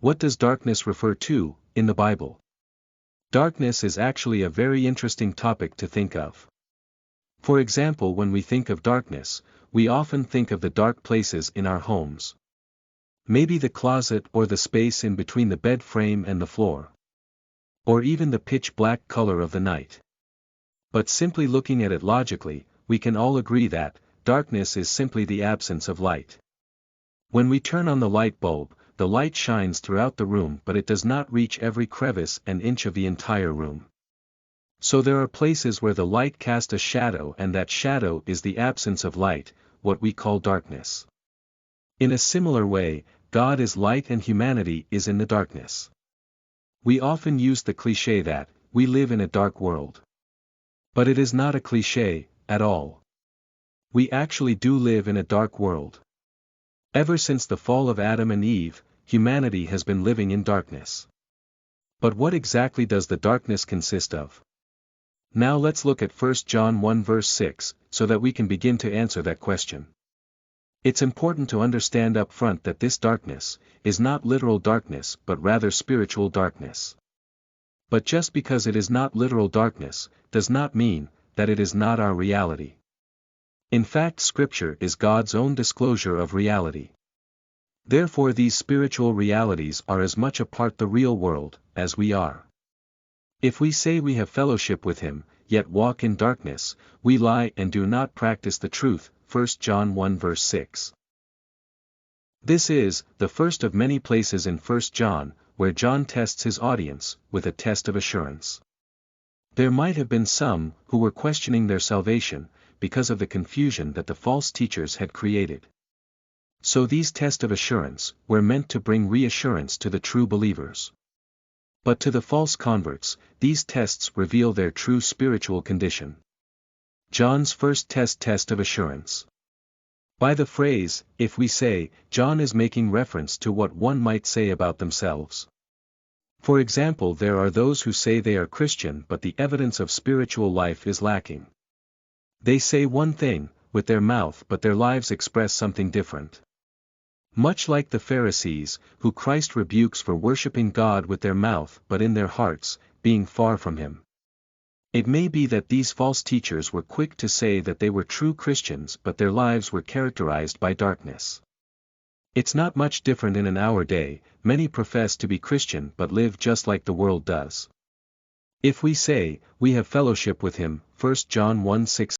What does darkness refer to, in the Bible? Darkness is actually a very interesting topic to think of. For example, when we think of darkness, we often think of the dark places in our homes. Maybe the closet or the space in between the bed frame and the floor. Or even the pitch-black color of the night. But simply looking at it logically, we can all agree that darkness is simply the absence of light. When we turn on the light bulb, the light shines throughout the room, but it does not reach every crevice and inch of the entire room. So there are places where the light casts a shadow, and that shadow is the absence of light, what we call darkness. In a similar way, God is light and humanity is in the darkness. We often use the cliché that we live in a dark world. But it is not a cliché at all. We actually do live in a dark world. Ever since the fall of Adam and Eve, humanity has been living in darkness. But what exactly does the darkness consist of? Now let's look at 1 John 1 verse 6, so that we can begin to answer that question. It's important to understand up front that this darkness is not literal darkness but rather spiritual darkness. But just because it is not literal darkness, does not mean that it is not our reality. In fact, Scripture is God's own disclosure of reality. Therefore these spiritual realities are as much a part the real world, as we are. If we say we have fellowship with Him, yet walk in darkness, we lie and do not practice the truth, 1 John 1 verse 6. This is the first of many places in 1 John, where John tests his audience with a test of assurance. There might have been some who were questioning their salvation, because of the confusion that the false teachers had created. So these tests of assurance were meant to bring reassurance to the true believers. But to the false converts, these tests reveal their true spiritual condition. John's first test of assurance. By the phrase, if we say, John is making reference to what one might say about themselves. For example, there are those who say they are Christian but the evidence of spiritual life is lacking. They say one thing, with their mouth, but their lives express something different. Much like the Pharisees, who Christ rebukes for worshiping God with their mouth but in their hearts, being far from Him. It may be that these false teachers were quick to say that they were true Christians but their lives were characterized by darkness. It's not much different in our day, many profess to be Christian but live just like the world does. If we say, we have fellowship with Him, 1 John 1:6